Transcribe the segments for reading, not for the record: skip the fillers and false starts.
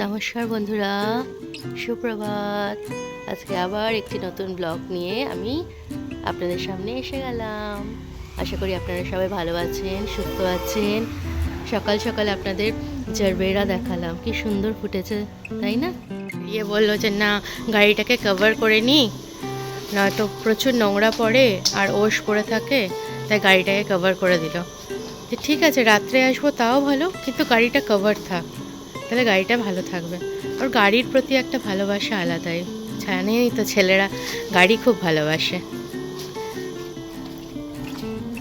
নমস্কার বন্ধুরা, সুপ্রভাত। আজকে আবার একটি নতুন ব্লগ নিয়ে আমি আপনাদের সামনে এসে গেলাম। আশা করি আপনারা সবাই ভালো আছেন, সুস্থ আছেন। সকাল সকাল আপনাদের জারবেরা দেখালাম, কি সুন্দর ফুটেছে তাই না? ইয়ে বললো যে না, গাড়িটাকে কভার করে নিই, নয়তো প্রচুর নোংরা পড়ে আর ওশ পড়ে থাকে, তাই গাড়িটাকে কভার করে দিল। যে ঠিক আছে, রাত্রে আসবো তাও ভালো, কিন্তু গাড়িটা কভার থাক, তাহলে গাড়িটা ভালো থাকবে। ওর গাড়ির প্রতি একটা ভালোবাসা আলাদাই, জানেনই তো ছেলেরা গাড়ি খুব ভালোবাসে।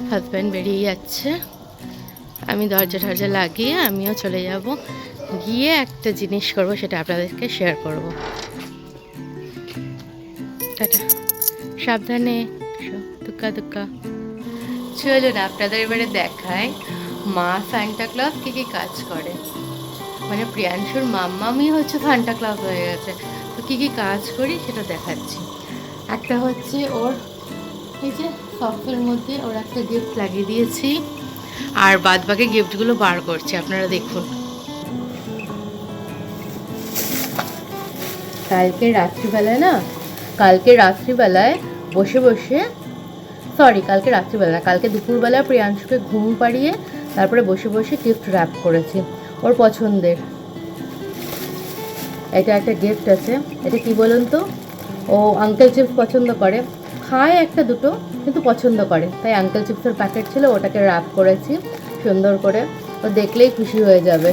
হাজব্যান্ড বেরিয়ে যাচ্ছে, আমি দরজা টরজা লাগিয়ে আমিও চলে যাব, গিয়ে একটা জিনিস করব, সেটা আপনাদেরকে শেয়ার করব। টাটা, সাবধানে, দুক্কা দুক্কা। চলুন আপনাদের এবারে দেখায় মা সান্টা ক্লজ কী কী কাজ করে। মানে প্রিয়াংশুর মাম্মামি হচ্ছে সান্টা ক্লজ হয়ে গেছে, তো কী কী কাজ করি সেটা দেখাচ্ছি। একটা হচ্ছে ওর এই যে সফটের মধ্যে ওর একটা গিফট লাগিয়ে দিয়েছি, আর বাদ বাকি গিফটগুলো বার করছি, আপনারা দেখুন। কালকে রাত্রিবেলায় বসে বসে, কালকে রাত্রিবেলা না, কালকে দুপুরবেলা প্রিয়াংশুকে ঘুম পাড়িয়ে তারপরে বসে বসে গিফট র্যাপ করেছি ওর পছন্দের। এটা একটা গিফট আছে, এটা কি বলুন তো, ও আঙ্কেল চিপস পছন্দ করে, খায় একটা দুটো কিন্তু পছন্দ করে, তাই আঙ্কেল চিপসের প্যাকেট ছিল, ওটাকে র্যাপ করেছি সুন্দর করে, ও দেখলেই খুশি হয়ে যাবে।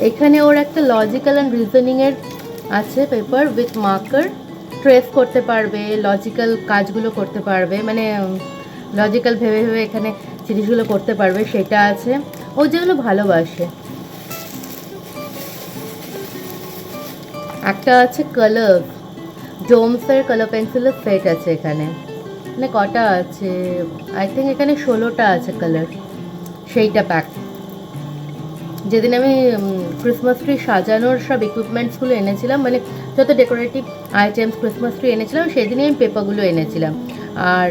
এখানে ওর একটা লজিক্যাল অ্যান্ড রিজনিংয়ের আছে পেপার উইথ মার্কার, ট্রেস করতে পারবে, লজিক্যাল কাজগুলো করতে পারবে, মানে লজিক্যাল ভেবে ভেবে এখানে জিনিসগুলো করতে পারবে, সেটা আছে। ও যেগুলো ভালোবাসে। একটা আছে কালার, ডোমসের কালার পেন্সিলের সেট আছে এখানে, মানে কটা আছে, আই থিঙ্ক এখানে 16টা আছে কালার, সেইটা প্যাক। যেদিন আমি ক্রিসমাস ট্রি সাজানোর সব ইকুইপমেন্টসগুলো এনেছিলাম, মানে যত ডেকোরেটিভ আইটেমস ক্রিসমাস ট্রি এনেছিলাম, সেদিনই আমি পেপারগুলো এনেছিলাম, আর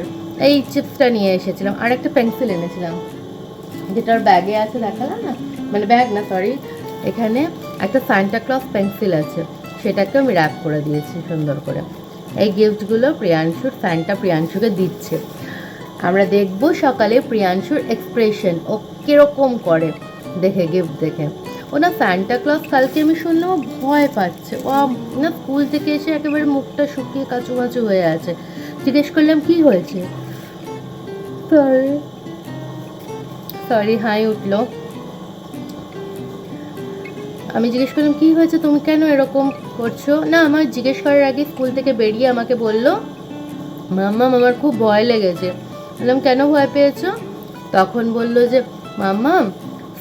এই চিপসটা নিয়ে এসেছিলাম, আর একটা পেন্সিল এনেছিলাম, যেটার ব্যাগে আছে দেখালাম না, মানে ব্যাগ না সরি, এখানে একটা সান্টা ক্লজ পেন্সিল আছে, সেটাকে আমি র্যাপ করে দিয়েছি সুন্দর করে। এই গিফটগুলো প্রিয়াংশুকে দিচ্ছে। আমরা দেখব সকালে প্রিয়াংশুর এক্সপ্রেশন, ও কীরকম করে দেখে, গিফট দেখে। ও না সান্টা ক্লজ কালকে আমি শুনলাম ও ভয় পাচ্ছে, ও না স্কুল থেকে এসে একেবারে মুখটা শুকিয়ে কাচুমাচু হয়ে আছে। জিজ্ঞেস করলাম কি হয়েছে, সরি হাই উঠলো। আমি জিজ্ঞেস করলাম কী হয়েছে, তুমি কেন এরকম করছো? না, আমার জিজ্ঞেস করার আগে স্কুল থেকে বেরিয়ে আমাকে বললো, মাম্মা আমার খুব ভয় লেগেছে। বললাম কেন ভয় পেয়েছো? তখন বললো যে মাম্মা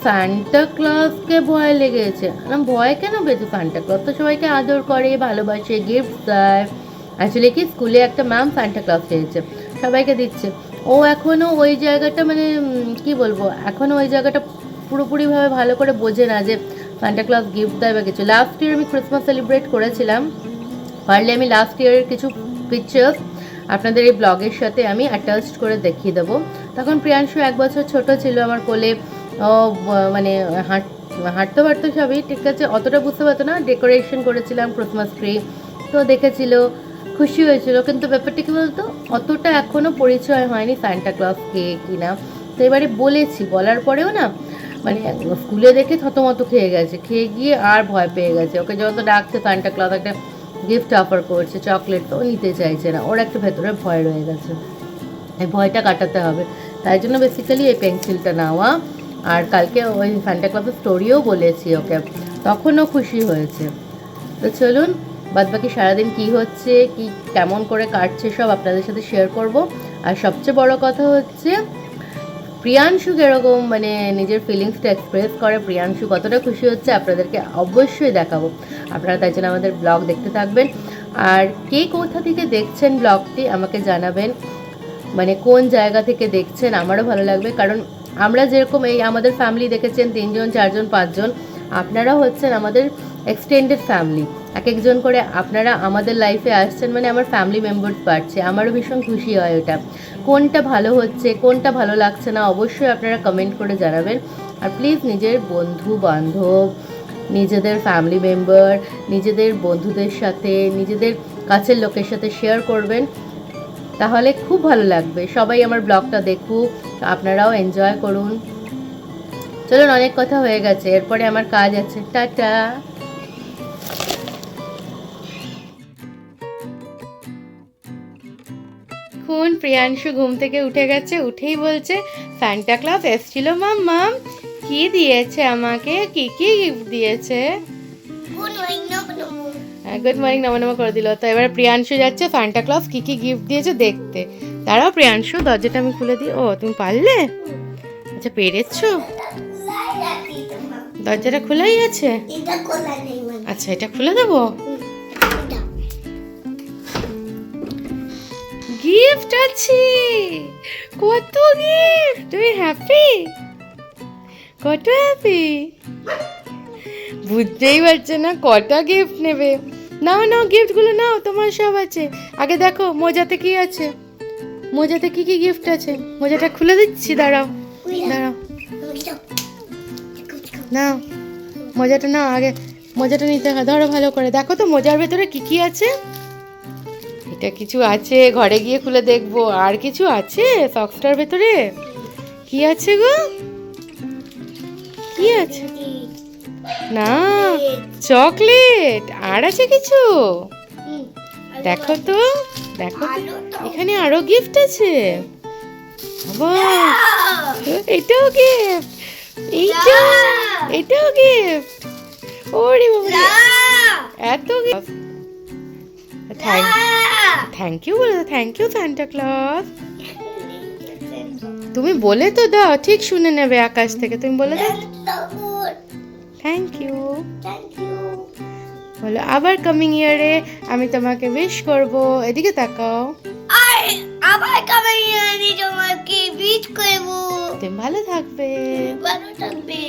সান্টা ক্লজকে ভয় লেগেছে। বললাম ভয় কেন পেয়েছো? সান্টা ক্লজ তো সবাইকে আদর করে, ভালোবাসে, গিফট দেয়। অ্যাকচুয়ালি কি, স্কুলে একটা ম্যাম সান্টা ক্লজ পেয়েছে, সবাইকে দিচ্ছে। ও এখনও ওই জায়গাটা, মানে কি বলবো, এখনও ওই জায়গাটা পুরোপুরিভাবে ভালো করে বোঝে না যে সান্টা ক্লজ গিফট দেয় বা কিছু। লাস্ট ইয়ার আমি ক্রিসমাস সেলিব্রেট করেছিলাম, পারলে আমি লাস্ট ইয়ারের কিছু পিকচার্স আপনাদের এই ব্লগের সাথে আমি অ্যাটাচড করে দেখিয়ে দেবো। তখন প্রিয়াংশু 1 বছর ছোট ছিল আমার কোলে, ও মানে হাঁটতে পারতো সবই ঠিক আছে, অতটা বুঝতে পারতো না। ডেকোরেশন করেছিলাম ক্রিসমাস ট্রি, তো দেখেছিল, খুশি হয়েছিল, কিন্তু ব্যাপারটা কী বলতো, অতটা এখনও পরিচয় হয়নি সান্টা ক্লজ কে কিনা। তো এবারে বলেছি, বলার পরেও না, মানে স্কুলে দেখে থতমত খেয়ে গেছে, খেয়ে গিয়ে আর ভয় পেয়ে গেছে। ওকে যত ডাকছে সান্টা ক্লজ একটা গিফট অফার করছে, চকলেট, তো নিতে চাইছে না, ওর একটা ভেতরে ভয় রয়ে গেছে, এই ভয়টা কাটাতে হবে। তাই জন্য বেসিক্যালি এই পেন্সিলটা নেওয়া। আর কালকে ওই সান্টা ক্লজের স্টোরিও বলেছি ওকে, তখনও খুশি হয়েছে। তো চলুন বাদবাকি সারাদিন কী হচ্ছে, কি কেমন করে কাটছে সব আপনাদের সাথে শেয়ার করব। আর সবচেয়ে বড় কথা হচ্ছে প্রিয়াংশু কীরকম মানে নিজের ফিলিংসটা এক্সপ্রেস করে, প্রিয়াংশু কতটা খুশি হচ্ছে আপনাদেরকে অবশ্যই দেখাবো। আপনারা তাই জন্য আমাদের ব্লগ দেখতে থাকবেন। আর কে কোথা থেকে দেখছেন ব্লগটি আমাকে জানাবেন, মানে কোন জায়গা থেকে দেখছেন, আমারও ভালো লাগবে। কারণ আমরা যেরকম এই আমাদের ফ্যামিলি দেখেছেন 3 জন 4 জন 5 জন, আপনারা হচ্ছেন আমাদের এক্সটেন্ডেড ফ্যামিলি। এক একজন করে আপনারা আমাদের লাইফে আসছেন, মানে আমার ফ্যামিলি মেম্বার্স বাড়ছে, আমারও ভীষণ খুশি হয় ওটা। কোনটা ভালো হচ্ছে, কোনটা ভালো লাগছে না, অবশ্যই আপনারা কমেন্ট করে জানাবেন। আর প্লিজ নিজের বন্ধু বান্ধব, নিজেদের ফ্যামিলি মেম্বার, নিজেদের বন্ধুদের সাথে, নিজেদের কাছের লোকের সাথে শেয়ার করবেন, তাহলে খুব ভালো লাগবে। সবাই আমার ব্লগটা দেখুক, আপনারাও এনজয় করুন। চলুন, অনেক কথা হয়ে গেছে, এরপরে আমার কাজ আছে। টাটা। এখন প্রিয়াংশু ঘুম থেকে উঠে গেছে, উঠেই বলছে সান্টা ক্লজ এসেছিল মাম্মাম, কি দিয়েছে আমাকে, কি কি গিফট দিয়েছে। গুড মর্নিং নমনম করে দিল। তো এবার প্রিয়াংশু যাচ্ছে সান্টা ক্লজ কি কি গিফট দিয়েছে দেখতে। দাঁড়াও প্রিয়াংশু, দরজাটা আমি খুলে দিই। ও তুমি পারলে, আচ্ছা পেরেছো, দরজাটা খোলাই আছে। আচ্ছা এটা খুলে দেবো। গিফট আছে, কত গিফট, তুমি হ্যাপি, কত হ্যাপি, বুঝতেই পারছে না কটা গিফট নেবে। নাও নাও গিফটগুলো নাও, তোমার সব আছে। আগে দেখো মোজাতে কি আছে, মোজাতে কি কি গিফট আছে, মোজাটা খুলে দিচ্ছি, দাঁড়াও দাঁড়াও, নাও মোজাটা নাও, আগে মোজাটা নিতে হয়, ধরো ভালো করে দেখো তো মোজার ভেতরে কি কি আছে। এটা কিছু আছে, ঘরে গিয়ে খুলে দেখবো। আর কিছু আছে সক্সটার ভেতরে, কি আছে গো, কি আছে, না চকলেট, আর আছে কিছু, দেখো তো, দেখো এখানে আরো গিফট আছে। এটাও গিফট, এইটা, এটাও গিফট, ওরে বাবা এত গিফট। থ্যাংক ইউ বলে, থ্যাংক ইউ সান্টা ক্লজ। তুমি বলে তো দাও, ঠিক শুনে নেবে আকাশ থেকে, তুমি বলে দাও থ্যাংক ইউ, বলো আবার কামিং ইয়ারে আমি তোমাকে উইশ করব। এদিকে তাকাও, আবার কামিং ইয়ারে তোমাকে উইশ করব, তুমি ভালো থাকবে, ভালো থাকবে।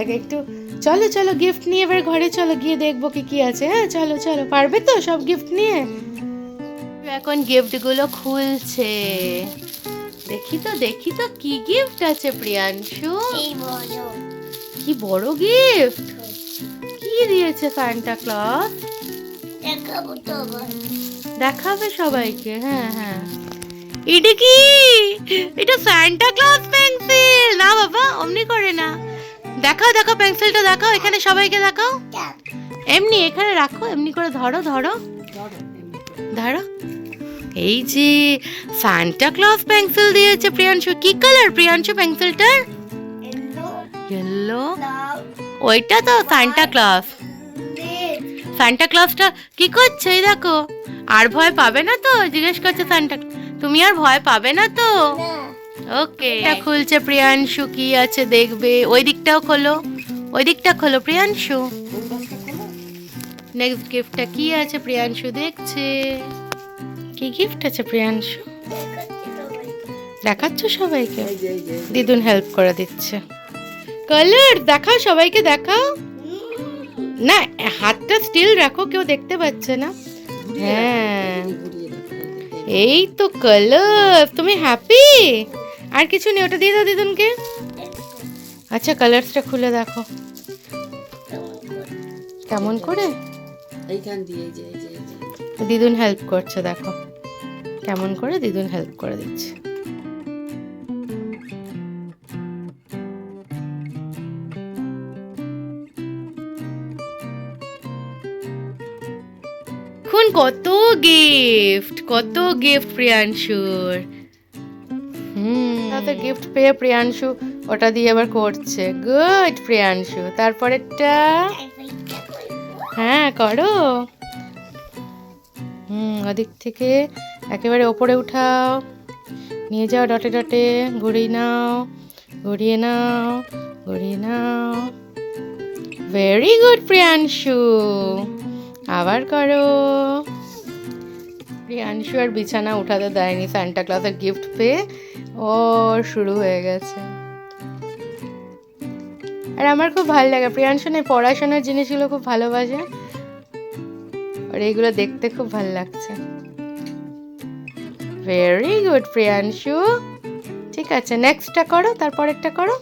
আগে একটু চলো চলো গিফট নিয়ে এবার ঘরে চলো, গিয়ে দেখবো কি কি আছে। হ্যাঁ চলো চলো, পারবে তো সব গিফট নিয়ে। এখন গিফটগুলো খুলছে, দেখি তো দেখি তো কি গিফট আছে প্রিয়াংশু। কি বড় গিফট, কি দিয়েছে সান্টা ক্লজ, দেখাবো তো আবার, দেখাবে সবাইকে। হ্যাঁ হ্যাঁ, এটা কি, এটা সান্টা ক্লজ পেন্সিল। না বাবা অমনি করে না, দেখাও দেখাও পেন্সিলটা দেখাও, এখানে সবাইকে দেখাও, এমনি এখানে রাখো, এমনি করে ধরো ধরো ধরো। এই যে সান্টা ক্লজ পেন্সিল দিয়েছে প্রিয়াংশু। কি কালার প্রিয়াংশু পেন্সিলটার? ইয়েলো। ওইটা তো সান্টা ক্লজ, সান্টা ক্লজটা কি করছে এই দেখো। আর ভয় পাবে না তো, জিজ্ঞেস করছে সান্টা, তুমি আর ভয় পাবে না তো? ওকে, এটা খুলছে প্রিয়াংশু, কি আছে দেখবে। ওই দিকটাও খোলো, ওই দিকটা খোলো প্রিয়াংশু। নেক্সট গিফটটা কি আছে প্রিয়াংশু দেখছে। কি গিফট আছে প্রিয়াংশু, দেখাচ্ছ সবাইকে? দিদুন হেল্প করে দিচ্ছে। কালার দেখাও সবাইকে, দেখাও না, হাতটা স্টিল রাখো, কেউ দেখতে পাচ্ছে না। হ্যাঁ এই তো কালার, তুমি হ্যাপি? আর কিছু নেই, ওটা দিয়ে দাও দিদুনকে। আচ্ছা কালারসটা খুলে দেখো কেমন করে, দিদুন হেল্প করছে, দেখো কেমন করে দিদুন হেল্প করে দিচ্ছে। এখন কত গিফট, কত গিফট প্রিয়াংশুর। তাতে গিফট পেয়ে প্রিয়াংশু ওটা দিয়ে আবার করছে। গুড প্রিয়াংশু, তারপরেরটা হ্যাঁ করো। ওদিক থেকে একেবারে ওপরে উঠাও, নিয়ে যাও ডটে ডটে, ঘুরিয়ে নাও, ঘুরিয়ে নাও, ঘুরিয়ে নাও। ভেরি গুড প্রিয়াংশু, আবার করো। প্রিয়াংশু আর বিছানা উঠাতে দেয়নি, সান্টা ক্লজের গিফট পেয়ে ওর শুরু হয়ে গেছে। আর আমার খুব ভালো লাগে, প্রিয়াংশু না পড়াশোনার জিনিসগুলো খুব ভালোবাসে। আর এইগুলো দেখতে খুব ভালো লাগছে। Very good Priyanshu. ঠিক আছে, নেক্সটটা করো, তারপরেরটা করো।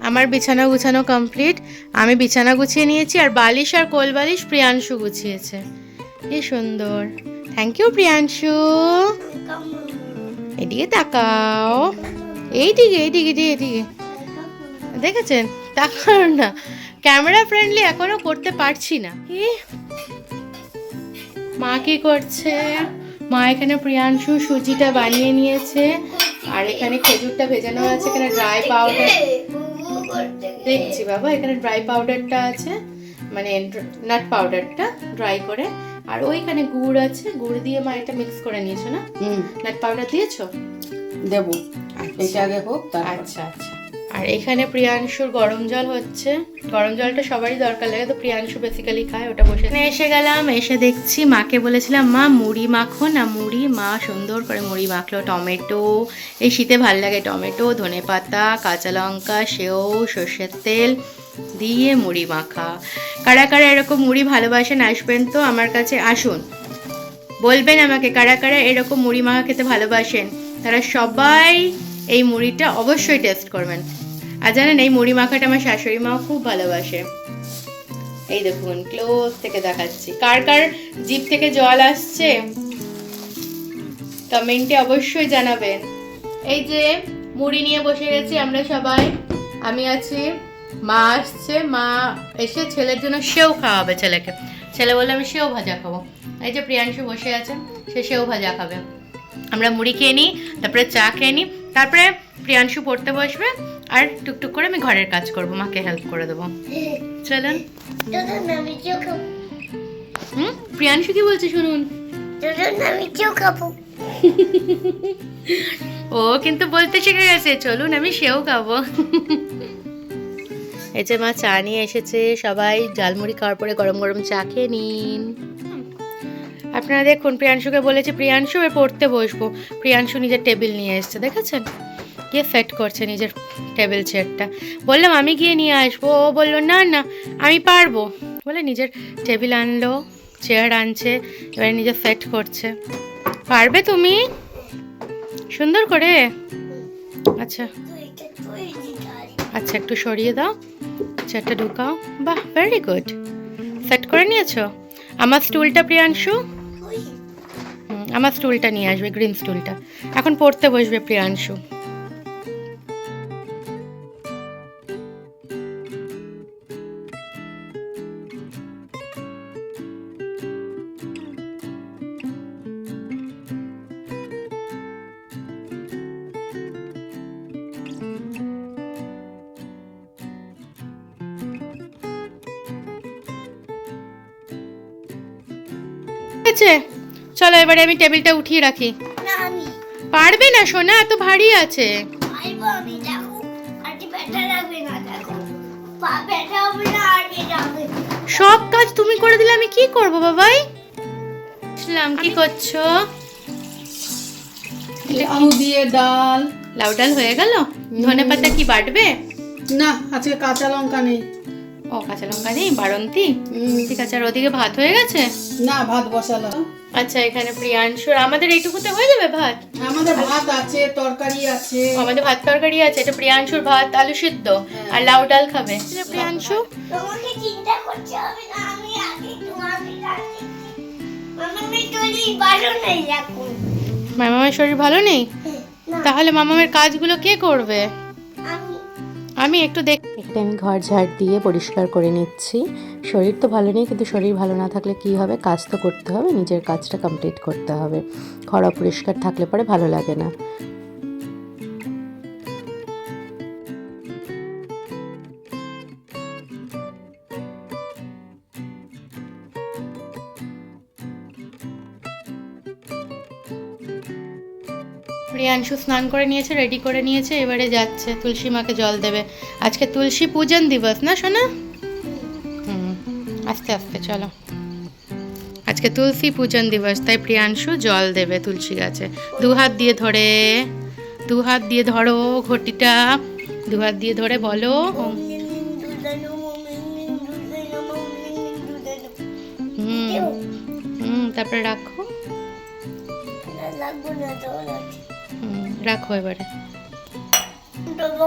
আমার বিছানা গুছানো কমপ্লিট। আমি বিছানা গুছিয়ে নিয়েছি, আর বালিশ আর কোল বালিশ প্রিয়াংশু গুছিয়েছে। কি সুন্দর, থ্যাংক ইউ প্রিয়াংশু। এদিকে তাকাও, এইদিকে এইদিকে এইদিকে, দেখেছেন? তাকাও না, ক্যামেরা ফ্রেন্ডলি এখনো করতে পারছি না। কি মা কি করছে? মা এখানে প্রিয়াংশু সুজিটা বানিয়ে নিয়েছে, আর এখানে খেজুরটা ভেজানো আছে, এখানে ড্রাই পাউডার দেখছি বাবা, এখানে ড্রাই পাউডারটা আছে, মানে নাট পাউডারটা ড্রাই করে, আর ওইখানে গুড় আছে, গুড় দিয়ে মা এটা মিক্স করে নিয়েছো না? নাট পাউডার দিয়েছো? দেবো, এটা আগে হোক। আচ্ছা আচ্ছা। আর এখানে প্রিয়াংশুর গরম জল হচ্ছে। গরম জলটা সবারই দরকার লাগে, তো প্রিয়াংশু বেসিক্যালি খায়, ওটা বসে এসে গেলাম। এসে দেখছি মাকে বলেছিলাম মা মুড়ি মাখো না, মুড়ি। মা সুন্দর করে মুড়ি মাখলো। টমেটো, এই শীতে ভাল লাগে, টমেটো, ধনেপাতা, কাঁচা লঙ্কা, সেও, সর্ষের তেল দিয়ে মুড়ি মাখা। কারা কারা এরকম মুড়ি ভালোবাসেন আসবেন তো আমার কাছে, আসুন, বলবেন আমাকে কারা কারা এরকম মুড়ি মাখা খেতে ভালোবাসেন। তারা সবাই এই মুড়িটা অবশ্যই টেস্ট করবেন। আর জানেন, এই মুড়ি মাখাটা আমার শাশুড়ি মাও খুব ভালোবাসে। এই দেখুন, ক্লোজ থেকে দেখাচ্ছি। কার কার জিভ থেকে জল আসছে কমেন্টে অবশ্যই জানাবেন। এই যে মুড়ি নিয়ে বসে গেছি আমরা সবাই, আমি আছি, মা আসছে, মা এসে ছেলের জন্য সেও খাওয়াবে ছেলেকে। ছেলে বললে আমি সেও ভাজা খাবো। এই যে প্রিয়াংশু বসে আছে, সে সেও ভাজা খাবে। আমরা মুড়ি খেয়ে নিই, তারপরে চা খেয়ে নিই, তারপরে প্রিয়াংশু পড়তে বসবে, আর টুকটুক করে আমি ঘরের কাজ করবো, মাকে হেল্প করে দেবো। চলেন। প্রিয়াংশু কি বলছে শুনুন। ও কিন্তু বলতে শিখে গেছে, চলুন আমি সেও খাবো। এই যে মা চা নিয়ে এসেছে, সবাই ঝালমুড়ি খাওয়ার পরে গরম গরম চা খেয়ে নিন। আপনারা দেখুন, প্রিয়াংশুকে বলেছি প্রিয়াংশু পড়তে বসবো, প্রিয়াংশু নিজের টেবিল নিয়ে এসছে, দেখেছেন? গিয়ে সেট করছে নিজের টেবিল চেয়ারটা। বললাম আমি গিয়ে নিয়ে আসবো, ও বললো না না আমি পারবো বলে নিজের টেবিল আনলো, চেয়ার আনছে, এবারে নিজে সেট করছে। পারবে তুমি সুন্দর করে? আচ্ছা আচ্ছা, একটু সরিয়ে দাও, চেয়ারটা ঢুকাও। বাহ, ভেরি গুড, সেট করে নিয়েছো। আমার স্টুলটা প্রিয়াংশু, আমার স্টুলটা নিয়ে আসবে, গ্রিন স্টুলটা। এখন পড়তে বসবে প্রিয়াংশু। চলো এবারে আমি টেবিলটা উঠিয়ে রাখি। পারবে না সোনা, এত ভারী আছে। সব কাজ তুমি করে দিলে আমি কি করবো বাবাই? কি করছো? লাউ দিয়ে ডাল। লাউ ডাল হয়ে গেল? ধনেপাতা কি বাটবে? না, আজকে কাঁচা লঙ্কা নেই। ও ও কাঁচা লঙ্কা নেই, বাড়ন্তি। ঠিক আছে, আর ওদিকে ভাত হয়ে গেছে? না, ভাত বসালাম। আচ্ছা, এখানে প্রিয়াংশুর, আমাদের এইটুকুতে হয়ে যাবে ভাত? আমাদের ভাত আছে, তরকারি আছে। আমাদের ভাত তরকারি আছে, এটা প্রিয়াংশুর ভাত আলু সিদ্ধ আর লাউ ডাল খাবে। প্রিয়াংশু, তোমাকে চিন্তা করতে হবে না, আমি আগে তোমাকে ডাকছি। মামামের শরীর ভালো নেই এখন। মামামের শরীর ভালো নেই? না, তাহলে মামামের কাজগুলো কে করবে? আমি আমি একটু দেখ। একটা আমি ঘর ঝাড় দিয়ে পরিষ্কার করে নিচ্ছি। শরীর তো ভালো নেই, কিন্তু শরীর ভালো না থাকলে কি হবে, কাজ তো করতে হবে, নিজের কাজটা কমপ্লিট করতে হবে। ঘর অপরিষ্কার থাকলে পরে ভালো লাগে না। প্রিয়াংশু স্নান করে নিয়েছে, রেডি করে নিয়েছে, এবারে যাচ্ছে তুলসী মাকে জল দেবে। আজকে তুলসী পূজন দিবস না সোনা? আস্তে আস্তে চলো। আজকে তুলসী পূজন দিবস, তাই প্রিয়াংশু জল দেবে তুলসী গাছে। দু হাত দিয়ে ধরে, দু হাত দিয়ে ধরো ঘটিটা, দু হাত দিয়ে ধরে বলো ওম। তারপরে রাখো। লাগবো না তো রাখো এবারে।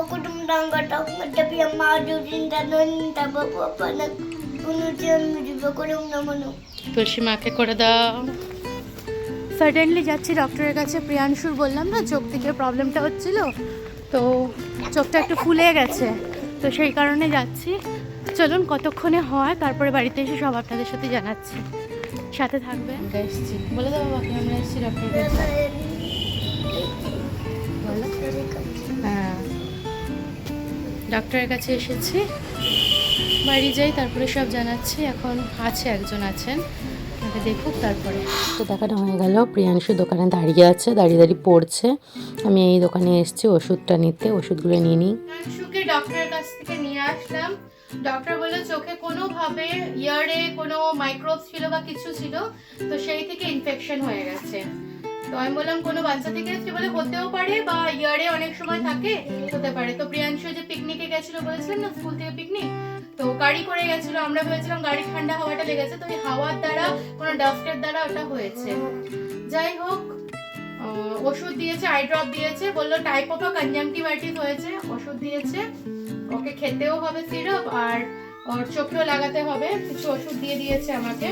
Kutum tangga tak tapi yang maju cinta non tabak apa nak kemudian juga kurang namanya. তুলসী মাকে করে দাও। সাডেনলি যাচ্ছি ডক্টরের কাছে। প্রিয়াংশুর বললাম না চোখ থেকে প্রবলেমটা হচ্ছিল, তো চোখটা একটু ফুলে গেছে, তো সেই কারণে যাচ্ছি। চলুন কতক্ষণে হয়, তারপরে বাড়িতে এসে সব আপনাদের সাথে জানাচ্ছি। সাথে থাকবে। আমরা এসেছি, বলে দাও বাবাকে আমরা এসেছি ডক্টরের কাছে। বলো। হ্যাঁ, ডক্টরের কাছে এসেছি, বাড়ি যাই তারপরে সব জানাচ্ছি। এখন আছে, একজন আছেন, তাকে দেখুক তারপরে। তো দেখানো হয়ে গেল, প্রিয়াংশু দোকানে দাঁড়িয়ে আছে, দাঁড়িয়ে দাঁড়িয়ে পড়ছে। আমি এই দোকানে এসেছি ওষুধটা নিতে, ওষুধগুলো নিয়ে নিই। প্রিয়াংশুকে ডক্টরের কাছ থেকে নিয়ে আসলাম। ডক্টর বলল চোখে কোনোভাবে ইয়ারে কোনো মাইক্রোবস ছিল বা কিছু ছিল, তো সেই থেকে ইনফেকশন হয়ে গেছে। তো আমি বললাম কোনো বাচ্চা থেকে এসেছে বলে হতেও পারে, বা ইয়ারে অনেক সময় থাকে, হতে পারে। তো প্রিয়াংশু যে পিকনিকে গেছিল বলেছিলাম না, স্কুল থেকে পিকনিক, তো গাড়ি করে গেছিল। আমরা ভেবেছিলাম গাড়ির ঠান্ডা হাওয়াটা লেগেছে, তো ওই হাওয়ার দ্বারা, কোনো ডাস্টের দ্বারা ওটা হয়েছে। যাই হোক, ওষুধ দিয়েছে, আই ড্রপ দিয়েছে, বললো টাইপ অফ কনজাংটিভাইটিস হয়েছে, ওষুধ দিয়েছে। ওকে খেতেও হবে সিরাপ, আর ওর চোখেও লাগাতে হবে, কিছু ওষুধ দিয়ে দিয়েছে আমাকে।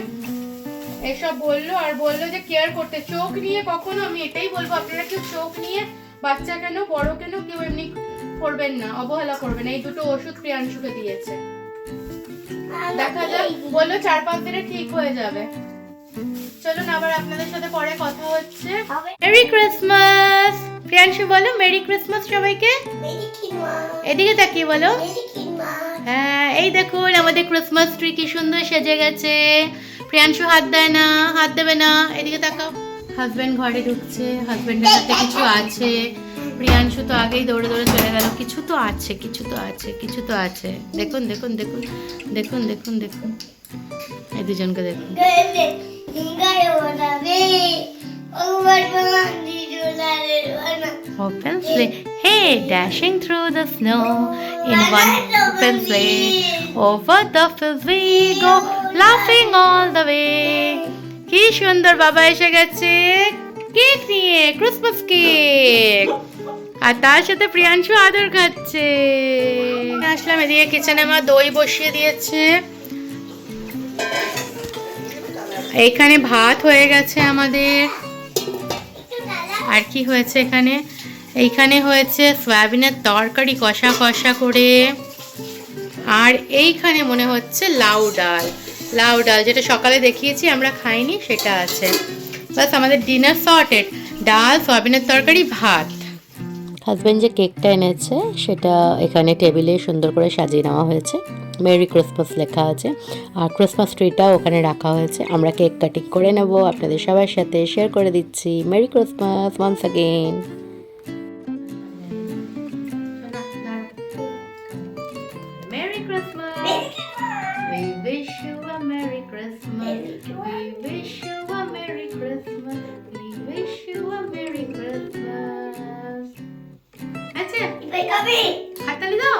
এইসব বললো, আর বললো যে কেয়ার করতে। চোখ নিয়ে কখনো, আমি এটাই বলবো, আপনারা কেউ চোখ নিয়ে, বাচ্চা কেন বড় কেন, কেউ এমনি করবেন না, অবহেলা করবেন। এই দুটো ওষুধ প্রিয়াংশুকে দিয়েছে, দেখা যাক। বললো 4-5 দিনে ঠিক হয়ে যাবে। চলুন আবার আপনাদের সাথে পরে কথা হচ্ছে। Merry Christmas. প্রিয়াংশু বলো মেরি ক্রিসমাস সবাইকে। এদিকে তাকিয়ে বলো। হ্যাঁ, এই দেখুন আমাদের ক্রিসমাস ট্রি কি সুন্দর সেজে গেছে। প্রিয়াংশু হাত দেয় না, হাত দেবে না, এদিকে তাকাও। হাজবেন্ড ঘরে ঢুকছে, হাজবেন্ডের হাতে কিছু আছে। প্রিয়াংশু তো আগেই দৌড়ে দৌড়ে চলে গেল। কিছু তো আছে, কিছু তো আছে, কিছু তো আছে। দেখুন দেখুন দেখুন দেখুন দেখুন দেখুন, এই দুজনকে দেখুন। Open sleigh, hey, dashing through the snow in one open sleigh. Over the fields we go, laughing all the way. কি সুন্দর, বাবা এসে গেছে কেক নিয়ে, ক্রিসমাস কেক, আর তার সাথে প্রিয়াংশু আদর খাচ্ছে। আসলাম এদিকে কিচেনে, মা দই বসিয়ে দিয়েছে। এইখানে ভাত হয়ে গেছে আমাদের। আর কি হয়েছে এখানে? এইখানে হয়েছে সয়াবিনের তরকারি কষা কষা করে, আর এইখানে মনে হচ্ছে লাউ ডাল। লাউ ডাল যেটা সকালে দেখিয়েছি, আমরা খাইনি, সেটা আছে। বাস আমাদের ডিনার সর্টেড, ডাল, সয়াবিনের তরকারি, ভাত। হাজব্যান্ড যে কেকটা এনেছে সেটা এখানে টেবিলে সুন্দর করে সাজিয়ে নেওয়া হয়েছে, মেরি ক্রিসমাস লেখা আছে, আর ক্রিসমাস ট্রিটাও ওখানে রাখা হয়েছে। আমরা কেক কাটিং করে নেব, আপনাদের সবার সাথে শেয়ার করে দিচ্ছি। Merry Christmas once again. Merry Christmas, we wish you a merry Christmas, we wish you a merry Christmas, we wish you a merry Christmas. আচ্ছা, হাততালি দাও।